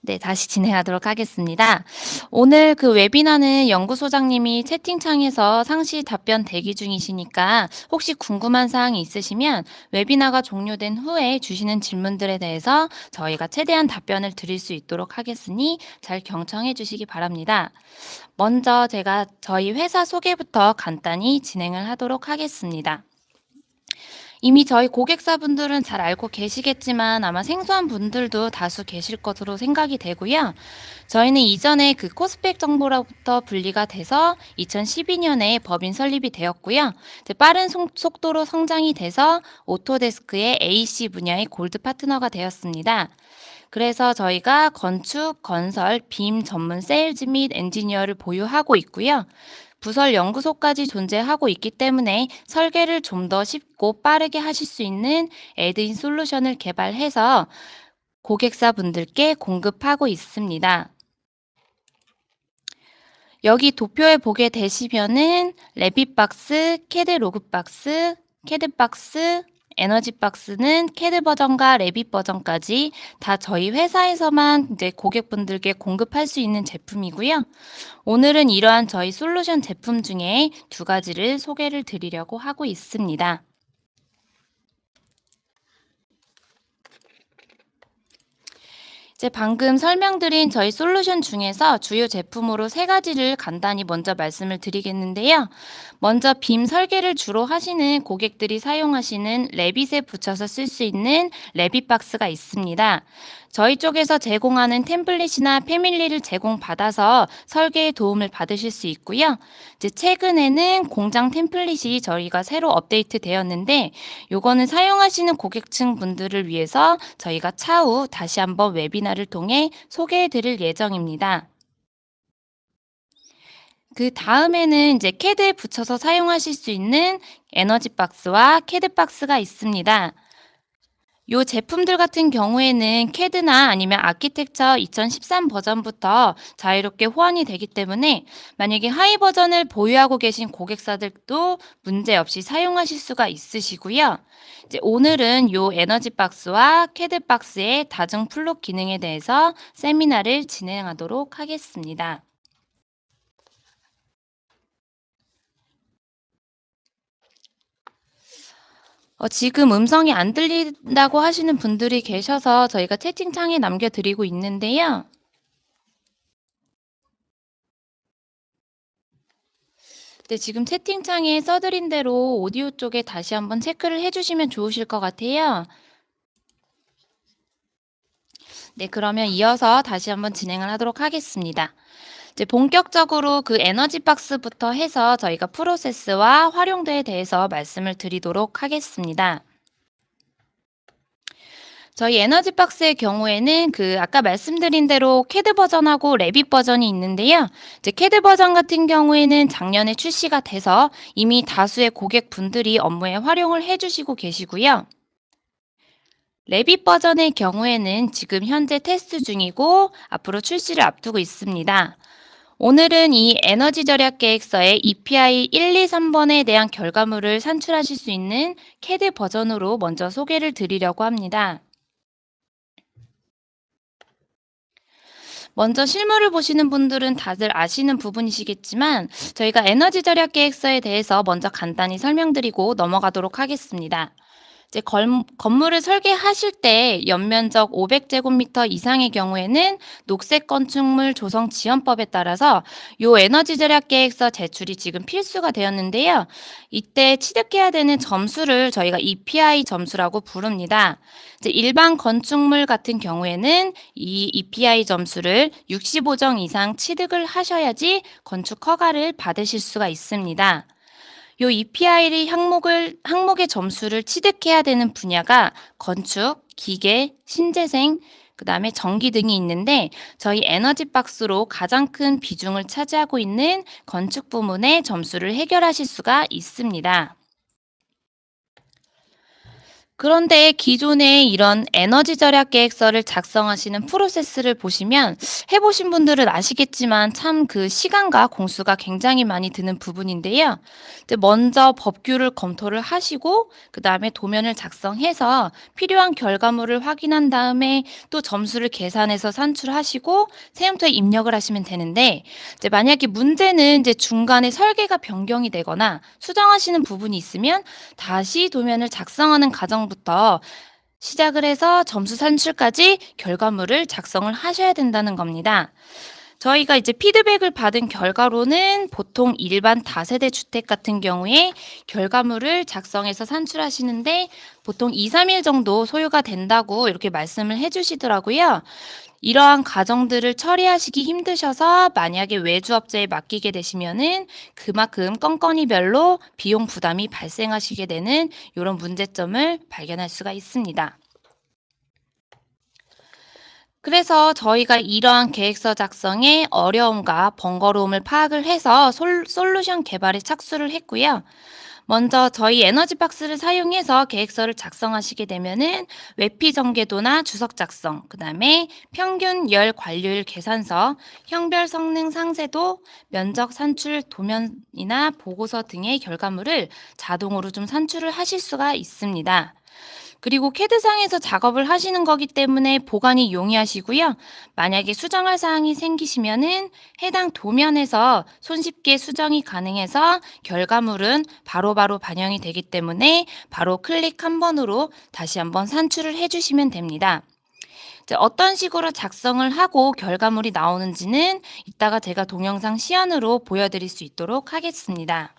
네, 다시 진행하도록 하겠습니다. 오늘 그 웨비나는 연구소장님이 채팅창에서 상시 답변 대기 중이시니까 혹시 궁금한 사항이 있으시면 웨비나가 종료된 후에 주시는 질문들에 대해서 저희가 최대한 답변을 드릴 수 있도록 하겠으니 잘 경청해 주시기 바랍니다. 먼저 제가 저희 회사 소개부터 간단히 진행을 하도록 하겠습니다. 이미 저희 고객사분들은 잘 알고 계시겠지만 아마 생소한 분들도 다수 계실 것으로 생각이 되고요. 저희는 이전에 그 코스펙 정보로부터 분리가 돼서 2012년에 법인 설립이 되었고요. 이제 빠른 속도로 성장이 돼서 오토데스크의 AC 분야의 골드 파트너가 되었습니다. 그래서 저희가 건축, 건설, 빔 전문 세일즈 및 엔지니어를 보유하고 있고요. 부설 연구소까지 존재하고 있기 때문에 설계를 좀 더 쉽고 빠르게 하실 수 있는 에드인 솔루션을 개발해서 고객사분들께 공급하고 있습니다. 여기 도표에 보게 되시면은 레빗박스, 캐드 로그박스, 캐드박스, 에너지박스는 캐드 버전과 레빗 버전까지 다 저희 회사에서만 이제 고객분들께 공급할 수 있는 제품이고요. 오늘은 이러한 저희 솔루션 제품 중에 두 가지를 소개를 드리려고 하고 있습니다. 이제 방금 설명드린 저희 솔루션 중에서 주요 제품으로 세 가지를 간단히 먼저 말씀을 드리겠는데요. 먼저 빔 설계를 주로 하시는 고객들이 사용하시는 레빗에 붙여서 쓸 수 있는 레빗 박스가 있습니다. 저희 쪽에서 제공하는 템플릿이나 패밀리를 제공받아서 설계에 도움을 받으실 수 있고요. 이제 최근에는 공장 템플릿이 저희가 새로 업데이트 되었는데 요거는 사용하시는 고객층 분들을 위해서 저희가 차후 다시 한번 웨비나를 통해 소개해 드릴 예정입니다. 그 다음에는 이제 캐드에 붙여서 사용하실 수 있는 에너지 박스와 캐드 박스가 있습니다. 요 제품들 같은 경우에는 캐드나 아니면 아키텍처 2013 버전부터 자유롭게 호환이 되기 때문에 만약에 하이 버전을 보유하고 계신 고객사들도 문제없이 사용하실 수가 있으시고요. 이제 오늘은 요 에너지 박스와 캐드 박스의 다중 플롯 기능에 대해서 세미나를 진행하도록 하겠습니다. 지금 음성이 안 들린다고 하시는 분들이 계셔서 저희가 채팅창에 남겨드리고 있는데요. 네, 지금 채팅창에 써드린 대로 오디오 쪽에 다시 한번 체크를 해주시면 좋으실 것 같아요. 네, 그러면 이어서 다시 한번 진행을 하도록 하겠습니다. 이제 본격적으로 그 에너지 박스부터 해서 저희가 프로세스와 활용도에 대해서 말씀을 드리도록 하겠습니다. 저희 에너지 박스의 경우에는 그 아까 말씀드린 대로 캐드 버전하고 레빗 버전이 있는데요. 이제 캐드 버전 같은 경우에는 작년에 출시가 돼서 이미 다수의 고객분들이 업무에 활용을 해주시고 계시고요. 레빗 버전의 경우에는 지금 현재 테스트 중이고 앞으로 출시를 앞두고 있습니다. 오늘은 이 에너지 절약 계획서의 EPI 1, 2, 3번에 대한 결과물을 산출하실 수 있는 캐드 버전으로 먼저 소개를 드리려고 합니다. 먼저 실물을 보시는 분들은 다들 아시는 부분이시겠지만 저희가 에너지 절약 계획서에 대해서 먼저 간단히 설명드리고 넘어가도록 하겠습니다. 이제 건물을 설계하실 때 연면적 500제곱미터 이상의 경우에는 녹색 건축물 조성 지원법에 따라서 요 에너지 절약 계획서 제출이 지금 필수가 되었는데요. 이때 취득해야 되는 점수를 저희가 EPI 점수라고 부릅니다. 이제 일반 건축물 같은 경우에는 이 EPI 점수를 65점 이상 취득을 하셔야지 건축 허가를 받으실 수가 있습니다. 요 EPI 항목의 점수를 취득해야 되는 분야가 건축, 기계, 신재생, 그다음에 전기 등이 있는데 저희 에너지 박스로 가장 큰 비중을 차지하고 있는 건축 부문의 점수를 해결하실 수가 있습니다. 그런데 기존에 이런 에너지 절약 계획서를 작성하시는 프로세스를 보시면 해보신 분들은 아시겠지만 참 그 시간과 공수가 굉장히 많이 드는 부분인데요. 이제 먼저 법규를 검토를 하시고 그다음에 도면을 작성해서 필요한 결과물을 확인한 다음에 또 점수를 계산해서 산출하시고 세움토에 입력을 하시면 되는데 이제 만약에 문제는 이제 중간에 설계가 변경이 되거나 수정하시는 부분이 있으면 다시 도면을 작성하는 과정부터 시작을 해서 점수 산출까지 결과물을 작성을 하셔야 된다는 겁니다. 저희가 이제 피드백을 받은 결과로는 보통 일반 다세대 주택 같은 경우에 결과물을 작성해서 산출하시는데 보통 2, 3일 정도 소요가 된다고 이렇게 말씀을 해주시더라고요. 이러한 과정들을 처리하시기 힘드셔서 만약에 외주업자에 맡기게 되시면은 그만큼 건건이별로 비용 부담이 발생하시게 되는 이런 문제점을 발견할 수가 있습니다. 그래서 저희가 이러한 계획서 작성의 어려움과 번거로움을 파악을 해서 솔루션 개발에 착수를 했고요. 먼저 저희 에너지 박스를 사용해서 계획서를 작성하시게 되면은 외피 전개도나 주석 작성, 그다음에 평균 열 관료율 계산서, 형별 성능 상세도, 면적 산출 도면이나 보고서 등의 결과물을 자동으로 좀 산출을 하실 수가 있습니다. 그리고 캐드상에서 작업을 하시는 거기 때문에 보관이 용이하시고요. 만약에 수정할 사항이 생기시면은 해당 도면에서 손쉽게 수정이 가능해서 결과물은 바로바로 반영이 되기 때문에 바로 클릭 한 번으로 다시 한번 산출을 해주시면 됩니다. 이제 어떤 식으로 작성을 하고 결과물이 나오는지는 이따가 제가 동영상 시연으로 보여드릴 수 있도록 하겠습니다.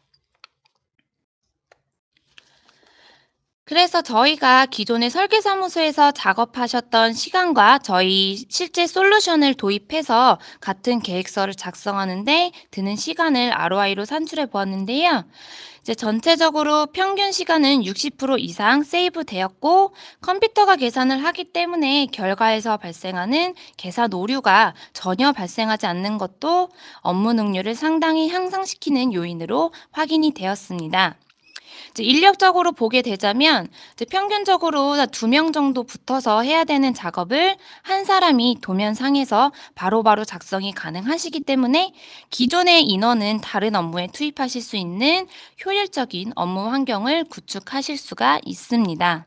그래서 저희가 기존의 설계사무소에서 작업하셨던 시간과 저희 실제 솔루션을 도입해서 같은 계획서를 작성하는데 드는 시간을 ROI로 산출해 보았는데요. 이제 전체적으로 평균 시간은 60% 이상 세이브 되었고 컴퓨터가 계산을 하기 때문에 결과에서 발생하는 계산 오류가 전혀 발생하지 않는 것도 업무 능률을 상당히 향상시키는 요인으로 확인이 되었습니다. 이제 인력적으로 보게 되자면 이제 평균적으로 2명 정도 붙어서 해야 되는 작업을 한 사람이 도면상에서 바로바로 작성이 가능하시기 때문에 기존의 인원은 다른 업무에 투입하실 수 있는 효율적인 업무 환경을 구축하실 수가 있습니다.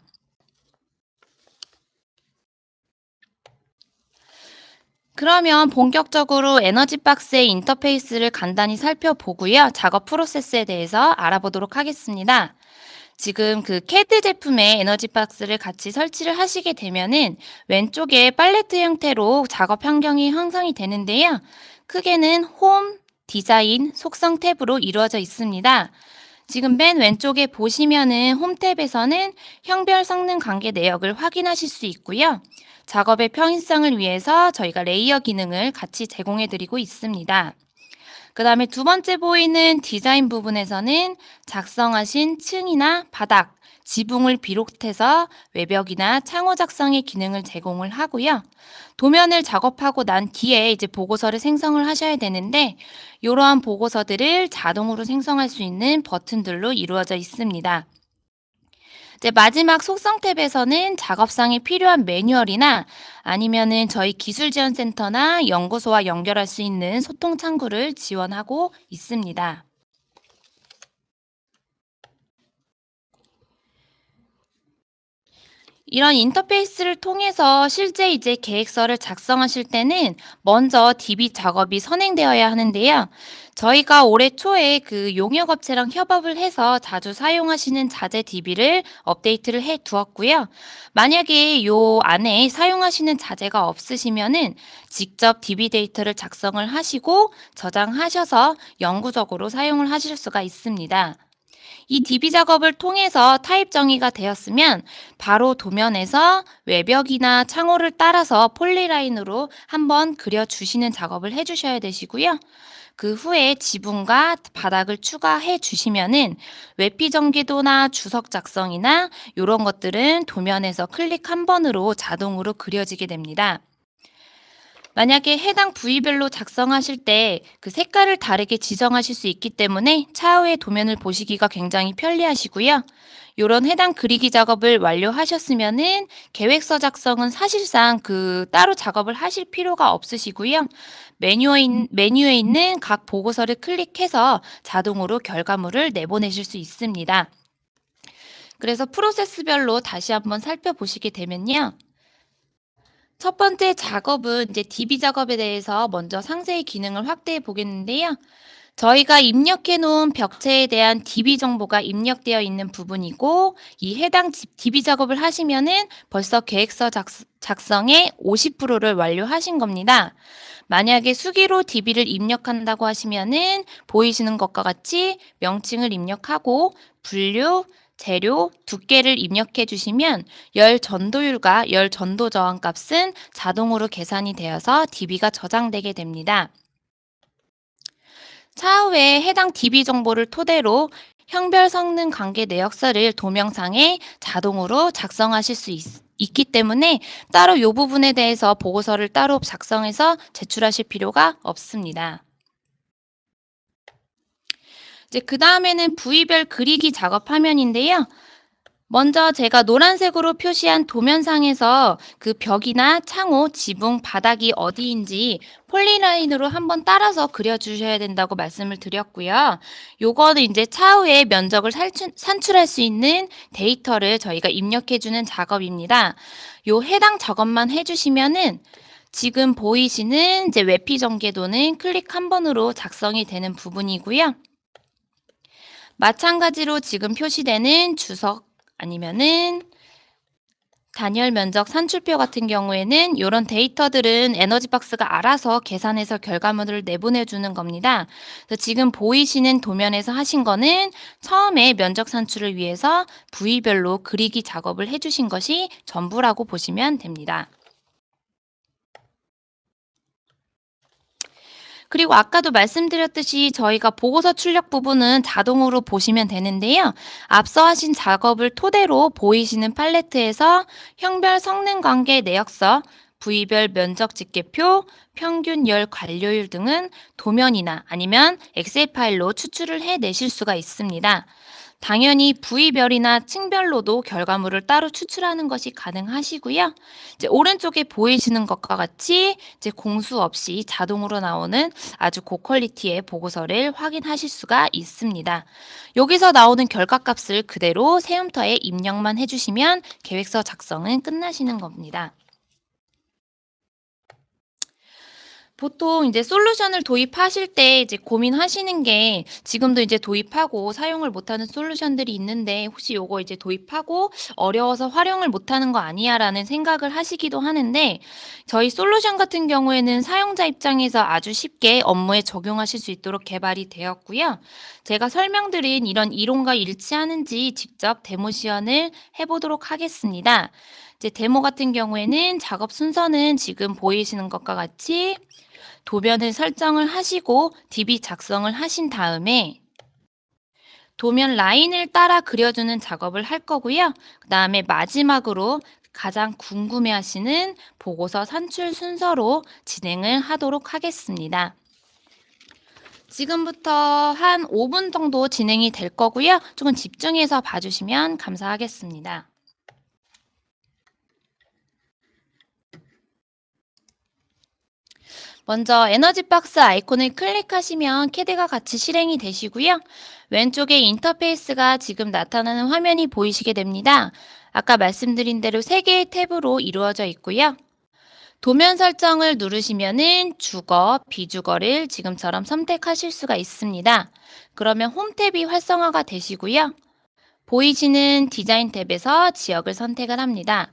그러면 본격적으로 에너지 박스의 인터페이스를 간단히 살펴보고요. 작업 프로세스에 대해서 알아보도록 하겠습니다. 지금 그 캐드 제품의 에너지 박스를 같이 설치를 하시게 되면은 왼쪽에 팔레트 형태로 작업 환경이 형성이 되는데요. 크게는 홈, 디자인, 속성 탭으로 이루어져 있습니다. 지금 맨 왼쪽에 보시면은 홈 탭에서는 형별 성능 관계 내역을 확인하실 수 있고요. 작업의 편의성을 위해서 저희가 레이어 기능을 같이 제공해 드리고 있습니다. 그 다음에 두 번째 보이는 디자인 부분에서는 작성하신 층이나 바닥, 지붕을 비롯해서 외벽이나 창호 작성의 기능을 제공을 하고요. 도면을 작업하고 난 뒤에 이제 보고서를 생성을 하셔야 되는데 이러한 보고서들을 자동으로 생성할 수 있는 버튼들로 이루어져 있습니다. 이제 마지막 속성 탭에서는 작업상에 필요한 매뉴얼이나 아니면은 저희 기술지원센터나 연구소와 연결할 수 있는 소통 창구를 지원하고 있습니다. 이런 인터페이스를 통해서 실제 이제 계획서를 작성하실 때는 먼저 DB 작업이 선행되어야 하는데요. 저희가 올해 초에 그 용역업체랑 협업을 해서 자주 사용하시는 자재 DB를 업데이트를 해 두었고요. 만약에 요 안에 사용하시는 자재가 없으시면은 직접 DB 데이터를 작성을 하시고 저장하셔서 영구적으로 사용을 하실 수가 있습니다. 이 DB 작업을 통해서 타입 정의가 되었으면 바로 도면에서 외벽이나 창호를 따라서 폴리라인으로 한번 그려주시는 작업을 해주셔야 되시고요. 그 후에 지붕과 바닥을 추가해 주시면은 외피 전개도나 주석 작성이나 이런 것들은 도면에서 클릭 한 번으로 자동으로 그려지게 됩니다. 만약에 해당 부위별로 작성하실 때 그 색깔을 다르게 지정하실 수 있기 때문에 차후에 도면을 보시기가 굉장히 편리하시고요. 요런 해당 그리기 작업을 완료하셨으면은 계획서 작성은 사실상 따로 작업을 하실 필요가 없으시고요. 메뉴에 있는 각 보고서를 클릭해서 자동으로 결과물을 내보내실 수 있습니다. 그래서 프로세스별로 다시 한번 살펴보시게 되면요. 첫 번째 작업은 이제 DB 작업에 대해서 먼저 상세히 기능을 확대해 보겠는데요. 저희가 입력해 놓은 벽체에 대한 DB 정보가 입력되어 있는 부분이고, 이 해당 DB 작업을 하시면은 벌써 계획서 작성의 50%를 완료하신 겁니다. 만약에 수기로 DB를 입력한다고 하시면은 보이시는 것과 같이 명칭을 입력하고 분류, 재료, 두께를 입력해 주시면 열 전도율과 열 전도 저항 값은 자동으로 계산이 되어서 DB가 저장되게 됩니다. 차후에 해당 DB 정보를 토대로 형별 성능 관계 내역서를 도명상에 자동으로 작성하실 수 있기 때문에 따로 이 부분에 대해서 보고서를 따로 작성해서 제출하실 필요가 없습니다. 이제 그 다음에는 부위별 그리기 작업 화면인데요. 먼저 제가 노란색으로 표시한 도면상에서 그 벽이나 창호, 지붕, 바닥이 어디인지 폴리라인으로 한번 따라서 그려주셔야 된다고 말씀을 드렸고요. 요거는 이제 차후에 면적을 산출할 수 있는 데이터를 저희가 입력해주는 작업입니다. 요 해당 작업만 해주시면은 지금 보이시는 이제 외피 전개도는 클릭 한 번으로 작성이 되는 부분이고요. 마찬가지로 지금 표시되는 주석 아니면은 단열 면적 산출표 같은 경우에는 이런 데이터들은 에너지박스가 알아서 계산해서 결과물을 내보내주는 겁니다. 그래서 지금 보이시는 도면에서 하신 거는 처음에 면적 산출을 위해서 부위별로 그리기 작업을 해주신 것이 전부라고 보시면 됩니다. 그리고 아까도 말씀드렸듯이 저희가 보고서 출력 부분은 자동으로 보시면 되는데요. 앞서 하신 작업을 토대로 보이시는 팔레트에서 형별 성능 관계 내역서, 부위별 면적 집계표, 평균 열 관료율 등은 도면이나 아니면 엑셀 파일로 추출을 해내실 수가 있습니다. 당연히 부위별이나 층별로도 결과물을 따로 추출하는 것이 가능하시고요. 이제 오른쪽에 보이시는 것과 같이 이제 공수 없이 자동으로 나오는 아주 고퀄리티의 보고서를 확인하실 수가 있습니다. 여기서 나오는 결과값을 그대로 세움터에 입력만 해주시면 계획서 작성은 끝나시는 겁니다. 보통 이제 솔루션을 도입하실 때 이제 고민하시는 게 지금도 이제 도입하고 사용을 못하는 솔루션들이 있는데 혹시 요거 이제 도입하고 어려워서 활용을 못하는 거 아니야라는 생각을 하시기도 하는데 저희 솔루션 같은 경우에는 사용자 입장에서 아주 쉽게 업무에 적용하실 수 있도록 개발이 되었고요. 제가 설명드린 이런 이론과 일치하는지 직접 데모 시연을 해보도록 하겠습니다. 이제 데모 같은 경우에는 작업 순서는 지금 보이시는 것과 같이 도면을 설정을 하시고 DB 작성을 하신 다음에 도면 라인을 따라 그려주는 작업을 할 거고요. 그 다음에 마지막으로 가장 궁금해 하시는 보고서 산출 순서로 진행을 하도록 하겠습니다. 지금부터 한 5분 정도 진행이 될 거고요. 조금 집중해서 봐주시면 감사하겠습니다. 먼저 에너지 박스 아이콘을 클릭하시면 캐드가 같이 실행이 되시고요. 왼쪽에 인터페이스가 지금 나타나는 화면이 보이시게 됩니다. 아까 말씀드린 대로 3개의 탭으로 이루어져 있고요. 도면 설정을 누르시면은 주거, 비주거를 지금처럼 선택하실 수가 있습니다. 그러면 홈 탭이 활성화가 되시고요. 보이시는 디자인 탭에서 지역을 선택을 합니다.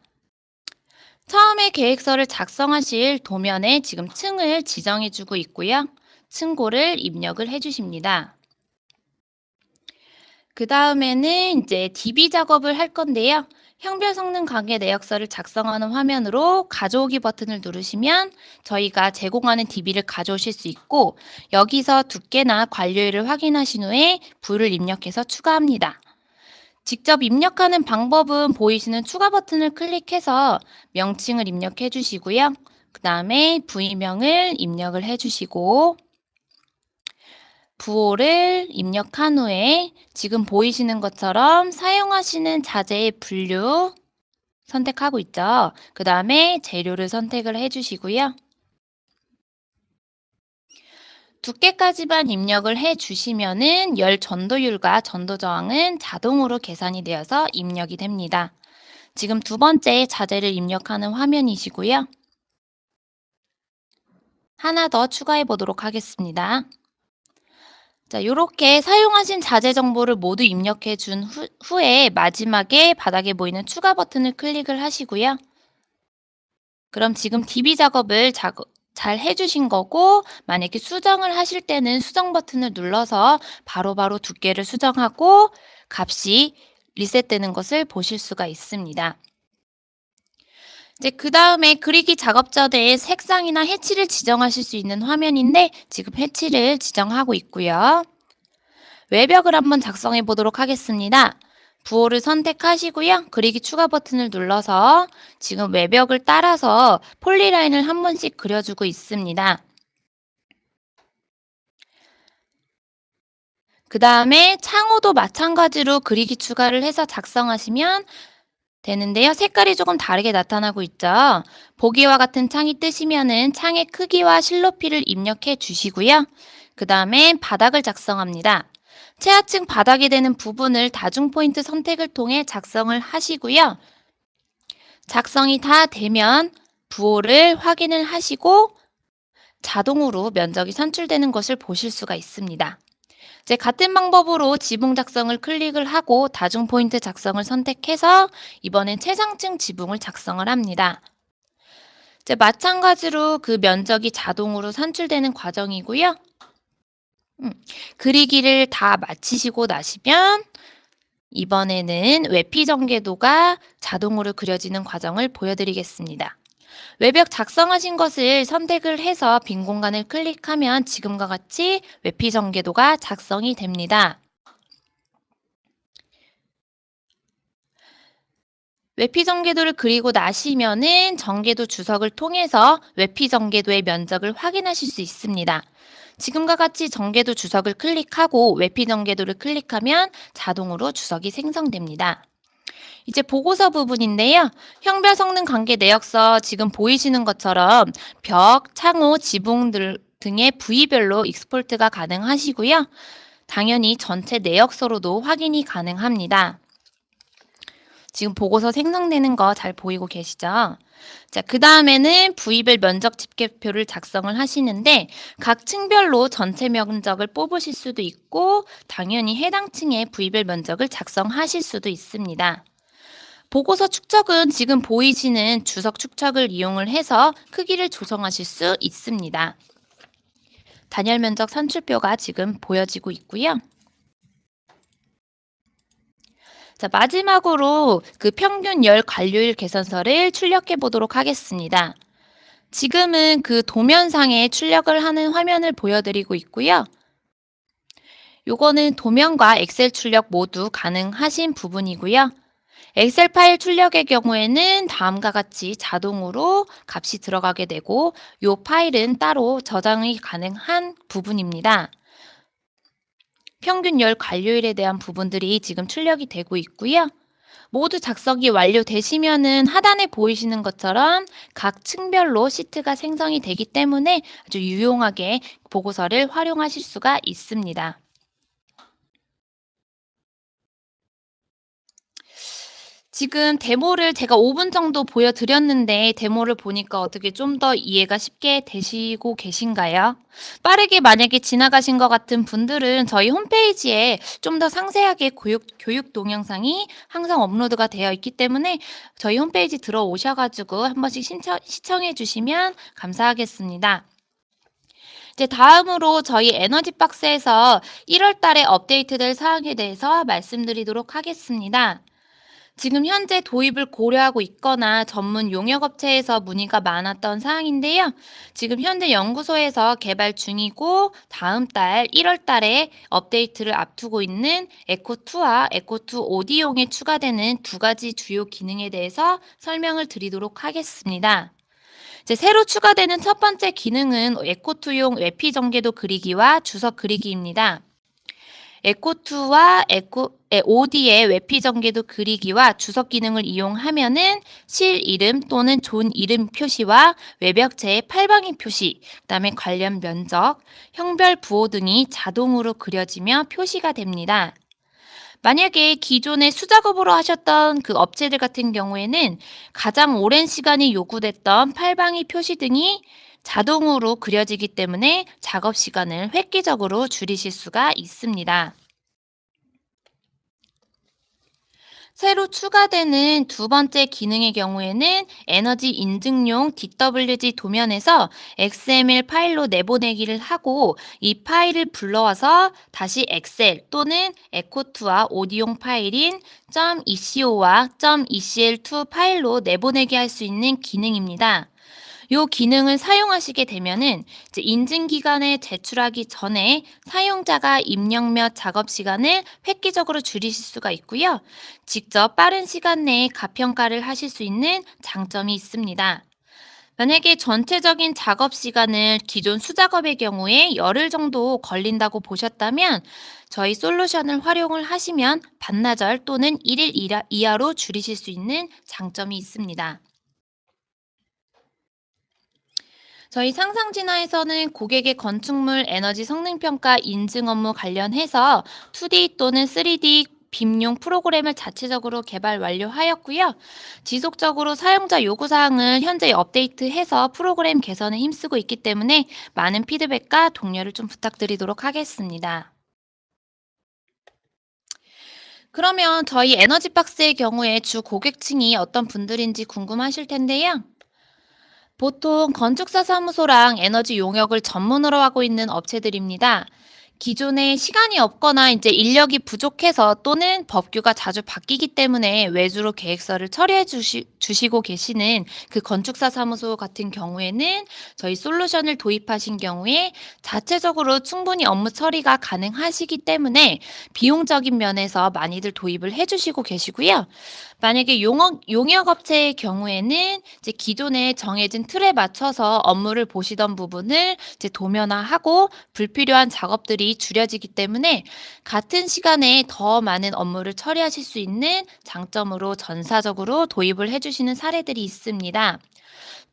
처음에 계획서를 작성하실 도면에 지금 층을 지정해 주고 있고요. 층고를 입력을 해 주십니다. 그 다음에는 이제 DB 작업을 할 건데요. 형별 성능 관계 내역서를 작성하는 화면으로 가져오기 버튼을 누르시면 저희가 제공하는 DB를 가져오실 수 있고 여기서 두께나 관료율을 확인하신 후에 부를 입력해서 추가합니다. 직접 입력하는 방법은 보이시는 추가 버튼을 클릭해서 명칭을 입력해 주시고요. 그 다음에 부위명을 입력을 해주시고 부호를 입력한 후에 지금 보이시는 것처럼 사용하시는 자재의 분류 선택하고 있죠. 그 다음에 재료를 선택을 해주시고요. 두께까지만 입력을 해주시면은 열 전도율과 전도 저항은 자동으로 계산이 되어서 입력이 됩니다. 지금 두 번째 자재를 입력하는 화면이시고요. 하나 더 추가해 보도록 하겠습니다. 자, 이렇게 사용하신 자재 정보를 모두 입력해 준 후에 마지막에 바닥에 보이는 추가 버튼을 클릭을 하시고요. 그럼 지금 DB 작업을 잘 해주신 거고, 만약에 수정을 하실 때는 수정 버튼을 눌러서 바로바로 두께를 수정하고 값이 리셋되는 것을 보실 수가 있습니다. 이제 그 다음에 그리기 작업 전에 색상이나 해치를 지정하실 수 있는 화면인데 지금 해치를 지정하고 있고요. 외벽을 한번 작성해 보도록 하겠습니다. 부호를 선택하시고요. 그리기 추가 버튼을 눌러서 지금 외벽을 따라서 폴리라인을 한 번씩 그려주고 있습니다. 그 다음에 창호도 마찬가지로 그리기 추가를 해서 작성하시면 되는데요. 색깔이 조금 다르게 나타나고 있죠. 보기와 같은 창이 뜨시면은 창의 크기와 실높이를 입력해 주시고요. 그 다음에 바닥을 작성합니다. 최하층 바닥이 되는 부분을 다중 포인트 선택을 통해 작성을 하시고요. 작성이 다 되면 부호를 확인을 하시고 자동으로 면적이 산출되는 것을 보실 수가 있습니다. 이제 같은 방법으로 지붕 작성을 클릭을 하고 다중 포인트 작성을 선택해서 이번엔 최상층 지붕을 작성을 합니다. 이제 마찬가지로 그 면적이 자동으로 산출되는 과정이고요. 그리기를 다 마치시고 나시면 이번에는 외피 전개도가 자동으로 그려지는 과정을 보여드리겠습니다. 외벽 작성하신 것을 선택을 해서 빈 공간을 클릭하면 지금과 같이 외피 전개도가 작성이 됩니다. 외피 전개도를 그리고 나시면은 전개도 주석을 통해서 외피 전개도의 면적을 확인하실 수 있습니다. 지금과 같이 전개도 주석을 클릭하고 외피 전개도를 클릭하면 자동으로 주석이 생성됩니다. 이제 보고서 부분인데요. 형별 성능 관계 내역서 지금 보이시는 것처럼 벽, 창호, 지붕 등의 부위별로 익스포트가 가능하시고요. 당연히 전체 내역서로도 확인이 가능합니다. 지금 보고서 생성되는 거 잘 보이고 계시죠? 자, 그 다음에는 부위별 면적 집계표를 작성을 하시는데 각 층별로 전체 면적을 뽑으실 수도 있고 당연히 해당 층의 부위별 면적을 작성하실 수도 있습니다. 보고서 축척은 지금 보이시는 주석 축척을 이용을 해서 크기를 조정하실 수 있습니다. 단열 면적 산출표가 지금 보여지고 있고요. 자, 마지막으로 그 평균 열 관료율 개선서를 출력해 보도록 하겠습니다. 지금은 그 도면상에 출력을 하는 화면을 보여드리고 있고요. 요거는 도면과 엑셀 출력 모두 가능하신 부분이고요. 엑셀 파일 출력의 경우에는 다음과 같이 자동으로 값이 들어가게 되고 이 파일은 따로 저장이 가능한 부분입니다. 평균 열 관료율에 대한 부분들이 지금 출력이 되고 있고요. 모두 작성이 완료되시면은 하단에 보이시는 것처럼 각 층별로 시트가 생성이 되기 때문에 아주 유용하게 보고서를 활용하실 수가 있습니다. 지금 데모를 제가 5분 정도 보여드렸는데 데모를 보니까 어떻게 좀 더 이해가 쉽게 되시고 계신가요? 빠르게 만약에 지나가신 것 같은 분들은 저희 홈페이지에 좀 더 상세하게 교육 동영상이 항상 업로드가 되어 있기 때문에 저희 홈페이지 들어오셔가지고 한 번씩 시청해 주시면 감사하겠습니다. 이제 다음으로 저희 에너지 박스에서 1월 달에 업데이트될 사항에 대해서 말씀드리도록 하겠습니다. 지금 현재 도입을 고려하고 있거나 전문 용역업체에서 문의가 많았던 사항인데요. 지금 현재 연구소에서 개발 중이고 다음 달 1월 달에 업데이트를 앞두고 있는 에코2와 에코2 오디용에 추가되는 두 가지 주요 기능에 대해서 설명을 드리도록 하겠습니다. 이제 새로 추가되는 첫 번째 기능은 에코투용 외피 전개도 그리기와 주석 그리기입니다. 에코투와 OD의 외피 전개도 그리기와 주석 기능을 이용하면은 실 이름 또는 존 이름 표시와 외벽체의 팔방이 표시, 그다음에 관련 면적, 형별 부호 등이 자동으로 그려지며 표시가 됩니다. 만약에 기존에 수작업으로 하셨던 그 업체들 같은 경우에는 가장 오랜 시간이 요구됐던 팔방이 표시 등이 자동으로 그려지기 때문에 작업 시간을 획기적으로 줄이실 수가 있습니다. 새로 추가되는 두 번째 기능의 경우에는 에너지 인증용 DWG 도면에서 XML 파일로 내보내기를 하고 이 파일을 불러와서 다시 엑셀 또는 에코2와 오디용 파일인 .eco와 .ecl2 파일로 내보내게 할 수 있는 기능입니다. 요 기능을 사용하시게 되면은 이제 인증 기간에 제출하기 전에 사용자가 입력 몇 작업 시간을 획기적으로 줄이실 수가 있고요. 직접 빠른 시간 내에 가평가를 하실 수 있는 장점이 있습니다. 만약에 전체적인 작업 시간을 기존 수작업의 경우에 열흘 정도 걸린다고 보셨다면 저희 솔루션을 활용을 하시면 반나절 또는 1일 이하로 줄이실 수 있는 장점이 있습니다. 저희 상상진화에서는 고객의 건축물 에너지 성능 평가 인증 업무 관련해서 2D 또는 3D 빔용 프로그램을 자체적으로 개발 완료하였고요. 지속적으로 사용자 요구사항을 현재 업데이트해서 프로그램 개선에 힘쓰고 있기 때문에 많은 피드백과 독려를 좀 부탁드리도록 하겠습니다. 그러면 저희 에너지박스의 경우에 주 고객층이 어떤 분들인지 궁금하실 텐데요. 보통 건축사 사무소랑 에너지 용역을 전문으로 하고 있는 업체들입니다. 기존에 시간이 없거나 이제 인력이 부족해서 또는 법규가 자주 바뀌기 때문에 외주로 계획서를 처리해 주시고 계시는 그 건축사 사무소 같은 경우에는 저희 솔루션을 도입하신 경우에 자체적으로 충분히 업무 처리가 가능하시기 때문에 비용적인 면에서 많이들 도입을 해 주시고 계시고요. 만약에 용역업체의 경우에는 이제 기존에 정해진 틀에 맞춰서 업무를 보시던 부분을 이제 도면화하고 불필요한 작업들이 줄여지기 때문에 같은 시간에 더 많은 업무를 처리하실 수 있는 장점으로 전사적으로 도입을 해주시는 사례들이 있습니다.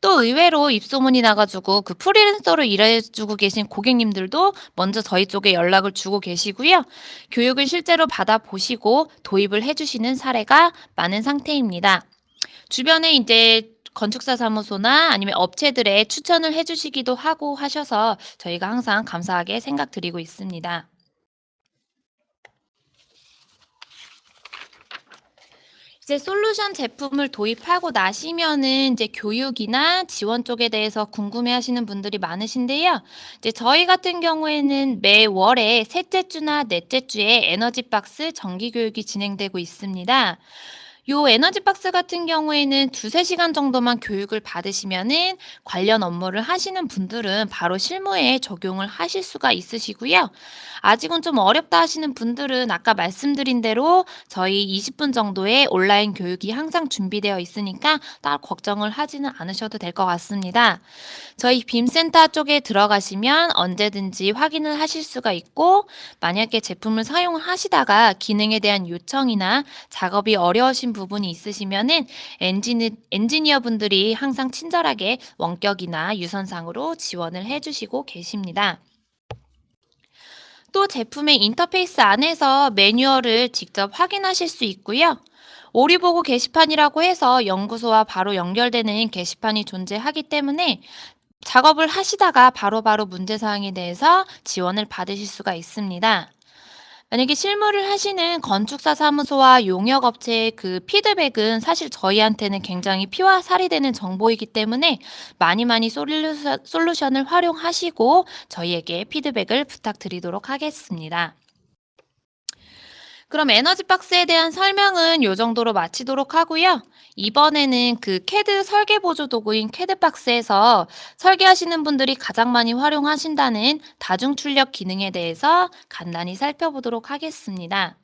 또 의외로 입소문이 나가지고 그 프리랜서로 일해주고 계신 고객님들도 먼저 저희 쪽에 연락을 주고 계시고요. 교육을 실제로 받아보시고 도입을 해주시는 사례가 많은 상태입니다. 주변에 이제 건축사 사무소나 아니면 업체들의 추천을 해주시기도 하고 하셔서 저희가 항상 감사하게 생각드리고 있습니다. 이제 솔루션 제품을 도입하고 나시면은 이제 교육이나 지원 쪽에 대해서 궁금해 하시는 분들이 많으신데요. 이제 저희 같은 경우에는 매월에 셋째 주나 넷째 주에 에너지 박스 정기 교육이 진행되고 있습니다. 요 에너지 박스 같은 경우에는 두세 시간 정도만 교육을 받으시면은 관련 업무를 하시는 분들은 바로 실무에 적용을 하실 수가 있으시고요. 아직은 좀 어렵다 하시는 분들은 아까 말씀드린 대로 저희 20분 정도의 온라인 교육이 항상 준비되어 있으니까 따로 걱정을 하지는 않으셔도 될 것 같습니다. 저희 빔센터 쪽에 들어가시면 언제든지 확인을 하실 수가 있고, 만약에 제품을 사용하시다가 기능에 대한 요청이나 작업이 어려우신 부분이 있으시면은 엔지니어 분들이 항상 친절하게 원격이나 유선상으로 지원을 해주시고 계십니다. 또 제품의 인터페이스 안에서 매뉴얼을 직접 확인하실 수 있고요. 오리보고 게시판이라고 해서 연구소와 바로 연결되는 게시판이 존재하기 때문에 작업을 하시다가 바로바로 문제사항에 대해서 지원을 받으실 수가 있습니다. 만약에 실무를 하시는 건축사 사무소와 용역업체의 그 피드백은 사실 저희한테는 굉장히 피와 살이 되는 정보이기 때문에 많이 많이 솔루션을 활용하시고 저희에게 피드백을 부탁드리도록 하겠습니다. 그럼 에너지 박스에 대한 설명은 요 정도로 마치도록 하고요. 이번에는 그 캐드 설계 보조 도구인 캐드 박스에서 설계하시는 분들이 가장 많이 활용하신다는 다중 출력 기능에 대해서 간단히 살펴보도록 하겠습니다.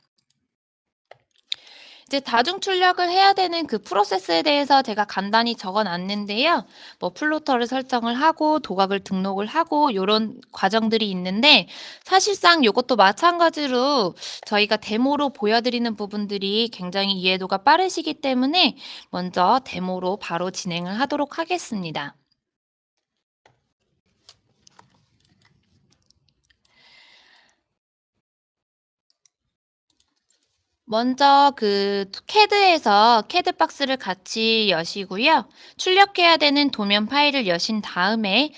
이제 다중 출력을 해야 되는 그 프로세스에 대해서 제가 간단히 적어 놨는데요. 뭐 플로터를 설정을 하고 도각을 등록을 하고 요런 과정들이 있는데 사실상 요것도 마찬가지로 저희가 데모로 보여드리는 부분들이 굉장히 이해도가 빠르시기 때문에 먼저 데모로 바로 진행을 하도록 하겠습니다. 먼저 그 캐드에서 캐드 박스를 같이 여시고요. 출력해야 되는 도면 파일을 여신 다음에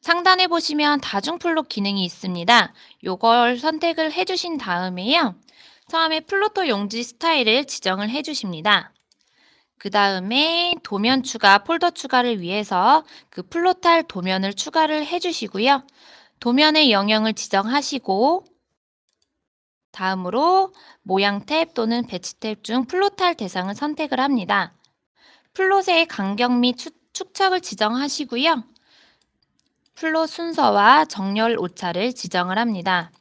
상단에 보시면 다중 플롯 기능이 있습니다. 요걸 선택을 해주신 다음에요. 처음에 플로터 용지 스타일을 지정을 해주십니다. 그 다음에 도면 추가, 폴더 추가를 위해서 그 플롯할 도면을 추가를 해주시고요. 도면의 영역을 지정하시고 다음으로 모양 탭 또는 배치 탭 중 플롯할 대상을 선택을 합니다. 플롯의 간격 및 축척을 지정하시고요. 플롯 순서와 정렬 오차를 지정을 합니다.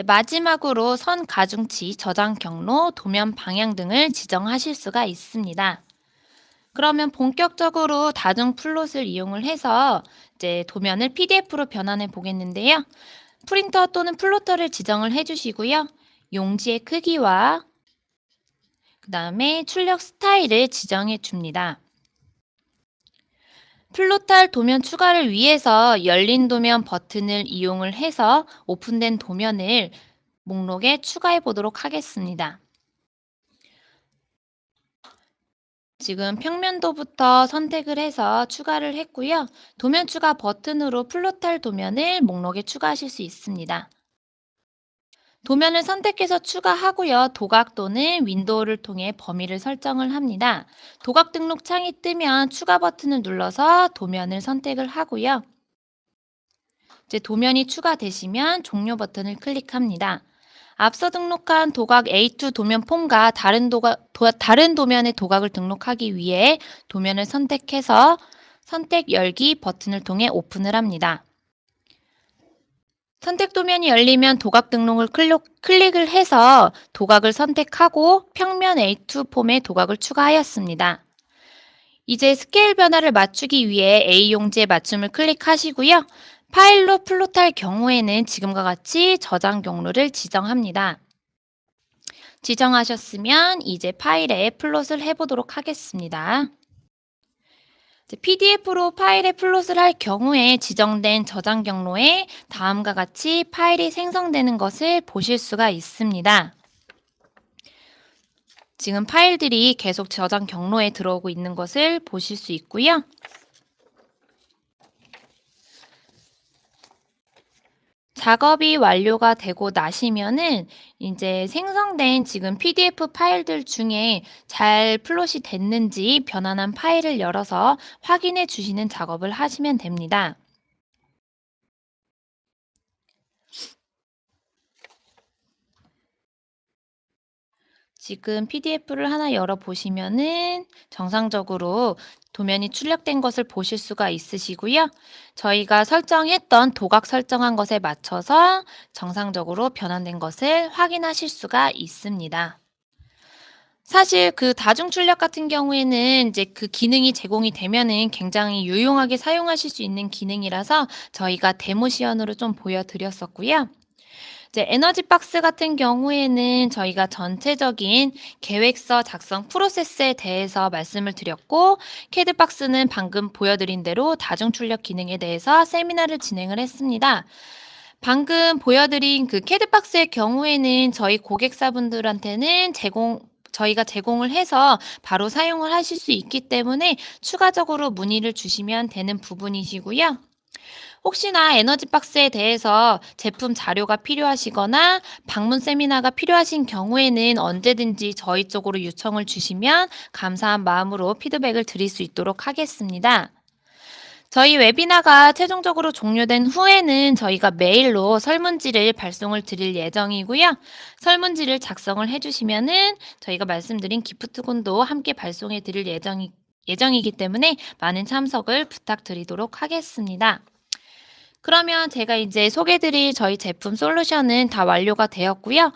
마지막으로 선 가중치, 저장 경로, 도면 방향 등을 지정하실 수가 있습니다. 그러면 본격적으로 다중 플롯을 이용을 해서 이제 도면을 PDF로 변환해 보겠는데요. 프린터 또는 플로터를 지정을 해주시고요. 용지의 크기와 그 다음에 출력 스타일을 지정해 줍니다. 플롯할 도면 추가를 위해서 열린 도면 버튼을 이용을 해서 오픈된 도면을 목록에 추가해 보도록 하겠습니다. 지금 평면도부터 선택을 해서 추가를 했고요. 도면 추가 버튼으로 플롯할 도면을 목록에 추가하실 수 있습니다. 도면을 선택해서 추가하고요. 도각 또는 윈도우를 통해 범위를 설정을 합니다. 도각 등록 창이 뜨면 추가 버튼을 눌러서 도면을 선택을 하고요. 이제 도면이 추가되시면 종료 버튼을 클릭합니다. 앞서 등록한 도각 A2 도면 폼과 다른 도면의 도각을 등록하기 위해 도면을 선택해서 선택 열기 버튼을 통해 오픈을 합니다. 선택 도면이 열리면 도각 등록을 클릭을 해서 도각을 선택하고 평면 A2 폼에 도각을 추가하였습니다. 이제 스케일 변화를 맞추기 위해 A 용지에 맞춤을 클릭하시고요. 파일로 플롯할 경우에는 지금과 같이 저장 경로를 지정합니다. 지정하셨으면 이제 파일에 플롯을 해보도록 하겠습니다. PDF로 파일에 플롯을 할 경우에 지정된 저장 경로에 다음과 같이 파일이 생성되는 것을 보실 수가 있습니다. 지금 파일들이 계속 저장 경로에 들어오고 있는 것을 보실 수 있고요. 작업이 완료가 되고 나시면은 이제 생성된 지금 PDF 파일들 중에 잘 플롯이 됐는지 변환한 파일을 열어서 확인해 주시는 작업을 하시면 됩니다. 지금 PDF를 하나 열어보시면은 정상적으로 도면이 출력된 것을 보실 수가 있으시고요. 저희가 설정했던 도각 설정한 것에 맞춰서 정상적으로 변환된 것을 확인하실 수가 있습니다. 사실 그 다중 출력 같은 경우에는 이제 그 기능이 제공이 되면은 굉장히 유용하게 사용하실 수 있는 기능이라서 저희가 데모 시연으로 좀 보여드렸었고요. 이제 에너지 박스 같은 경우에는 저희가 전체적인 계획서 작성 프로세스에 대해서 말씀을 드렸고, 캐드 박스는 방금 보여드린 대로 다중 출력 기능에 대해서 세미나를 진행을 했습니다. 방금 보여드린 그 캐드 박스의 경우에는 저희 고객사분들한테는 저희가 제공을 해서 바로 사용을 하실 수 있기 때문에 추가적으로 문의를 주시면 되는 부분이시고요. 혹시나 에너지박스에 대해서 제품 자료가 필요하시거나 방문 세미나가 필요하신 경우에는 언제든지 저희 쪽으로 요청을 주시면 감사한 마음으로 피드백을 드릴 수 있도록 하겠습니다. 저희 웨비나가 최종적으로 종료된 후에는 저희가 메일로 설문지를 발송을 드릴 예정이고요. 설문지를 작성을 해주시면은 저희가 말씀드린 기프트콘도 함께 발송해 드릴 예정이기 때문에 많은 참석을 부탁드리도록 하겠습니다. 그러면 제가 이제 소개드릴 저희 제품 솔루션은 다 완료가 되었고요.